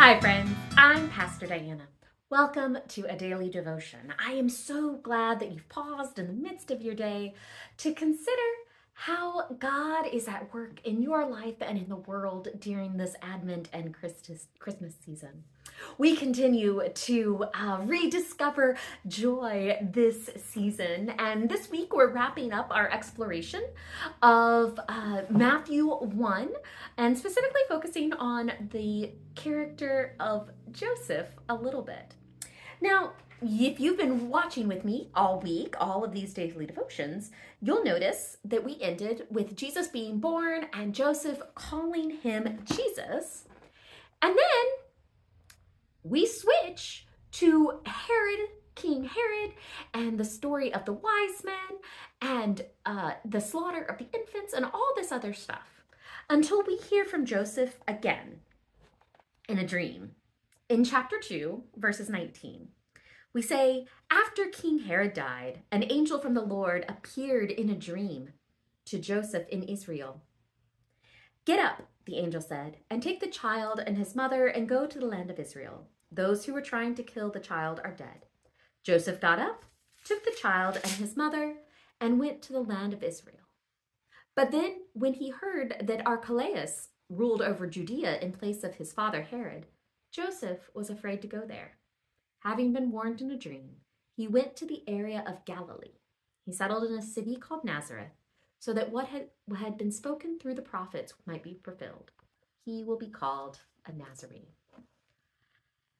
Hi, friends. I'm Pastor Diana. Welcome to a daily devotion. I am so glad that you've paused in the midst of your day to consider how God is at work in your life and in the world during this Advent and Christmas season. We continue to rediscover joy this season, and this week we're wrapping up our exploration of Matthew 1 and specifically focusing on the character of Joseph a little bit. Now, if you've been watching with me all week, all of these daily devotions, you'll notice that we ended with Jesus being born and Joseph calling him Jesus. And then we switch to King Herod, and the story of the wise men and the slaughter of the infants and all this other stuff until we hear from Joseph again in a dream. In chapter 2, verses 19, we say, "After King Herod died, an angel from the Lord appeared in a dream to Joseph in Israel. 'Get up,' the angel said, 'and take the child and his mother and go to the land of Israel. Those who were trying to kill the child are dead.' Joseph got up, took the child and his mother, and went to the land of Israel. But then, when he heard that Archelaus ruled over Judea in place of his father Herod, Joseph was afraid to go there. Having been warned in a dream, he went to the area of Galilee. He settled in a city called Nazareth, so that what had been spoken through the prophets might be fulfilled. He will be called a Nazarene."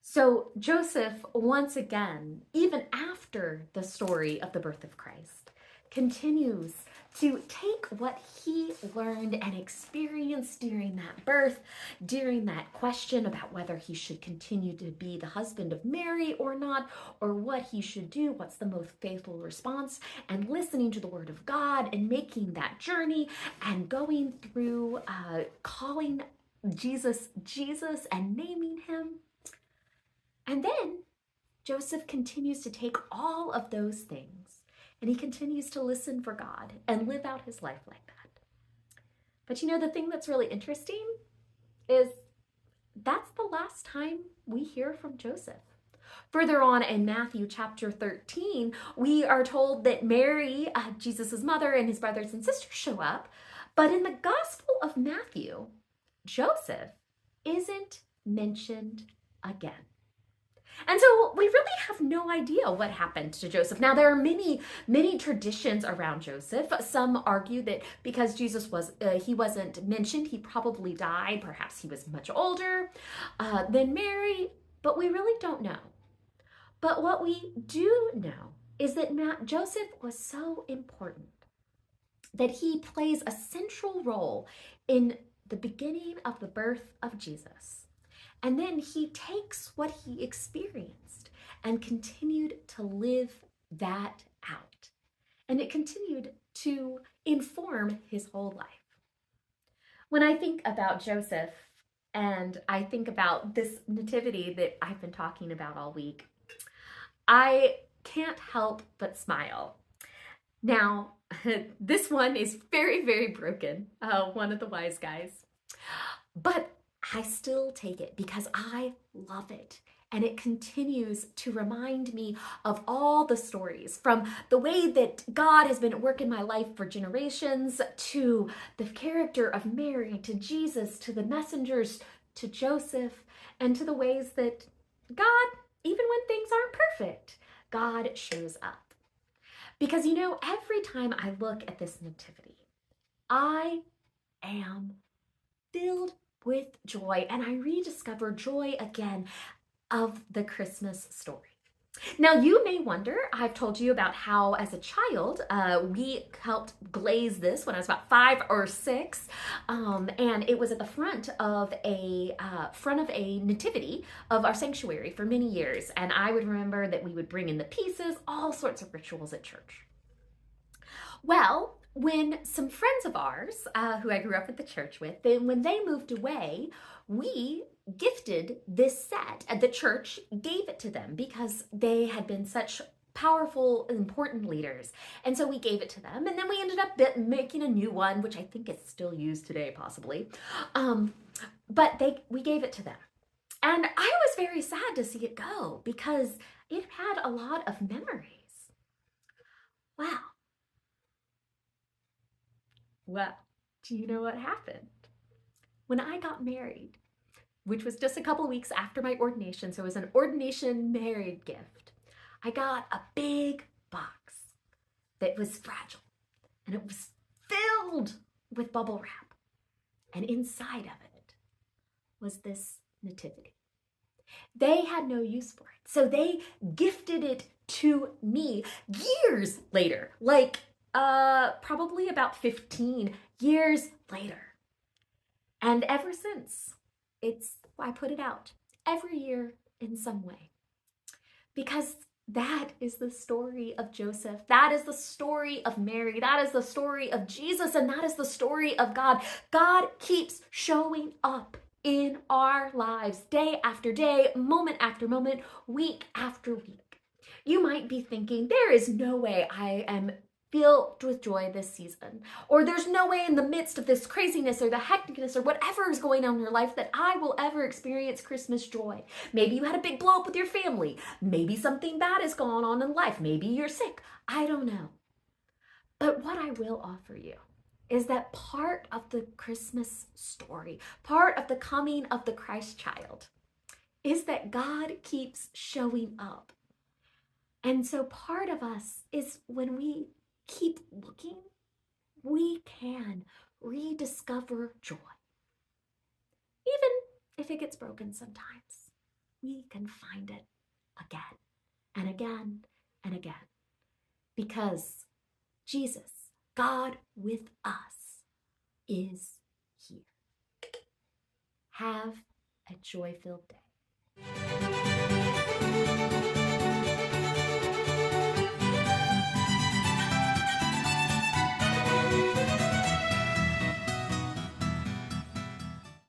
So Joseph, once again, even after the story of the birth of Christ, continues to take what he learned and experienced during that birth, during that question about whether he should continue to be the husband of Mary or not, or what he should do, what's the most faithful response, and listening to the word of God and making that journey and going through calling Jesus Jesus and naming him. And then Joseph continues to take all of those things and he continues to listen for God and live out his life like that. But you know, the thing that's really interesting is that's the last time we hear from Joseph. Further on in Matthew chapter 13, we are told that Mary, Jesus' mother, and his brothers and sisters show up. But in the Gospel of Matthew, Joseph isn't mentioned again. And so we really have no idea what happened to Joseph. Now, there are many traditions around Joseph. Some argue that because Jesus he wasn't mentioned, he probably died. Perhaps he was much older than Mary, but we really don't know. But what we do know is that Joseph was so important that he plays a central role in the beginning of the birth of Jesus. And then he takes what he experienced and continued to live that out. And it continued to inform his whole life. When I think about Joseph and I think about this nativity that I've been talking about all week, I can't help but smile. Now, this one is very, very broken, one of the wise guys. But I still take it because I love it. And it continues to remind me of all the stories, from the way that God has been at work in my life for generations, to the character of Mary, to Jesus, to the messengers, to Joseph, and to the ways that God, even when things aren't perfect, God shows up. Because, you know, every time I look at this nativity, I am filled with joy, and I rediscover joy again of the Christmas story. Now, you may wonder, I've told you about how as a child, we helped glaze this when I was about 5 or 6, and it was at the front of a nativity of our sanctuary for many years, and I would remember that we would bring in the pieces, all sorts of rituals at church. Well, when some friends of ours, who I grew up at the church with, when they moved away, we gifted this set, and the church gave it to them because they had been such powerful, important leaders. And so we gave it to them, and then we ended up making a new one, which I think is still used today, possibly. But we gave it to them. And I was very sad to see it go because it had a lot of memories. Wow. Well, do you know what happened? When I got married, which was just a couple weeks after my ordination, so it was an ordination married gift, I got a big box that was fragile and it was filled with bubble wrap. And inside of it was this nativity. They had no use for it, so they gifted it to me years later, like probably about 15 years later. And ever since, I put it out every year in some way. Because that is the story of Joseph. That is the story of Mary. That is the story of Jesus. And that is the story of God. God keeps showing up in our lives day after day, moment after moment, week after week. You might be thinking, there is no way I am filled with joy this season. Or there's no way in the midst of this craziness or the hecticness or whatever is going on in your life that I will ever experience Christmas joy. Maybe you had a big blow up with your family. Maybe something bad has gone on in life. Maybe you're sick. I don't know. But what I will offer you is that part of the Christmas story, part of the coming of the Christ child, is that God keeps showing up. And so part of us is when we keep looking, we can rediscover joy. Even if it gets broken sometimes, we can find it again and again and again. Because Jesus, God with us, is here. Have a joy-filled day.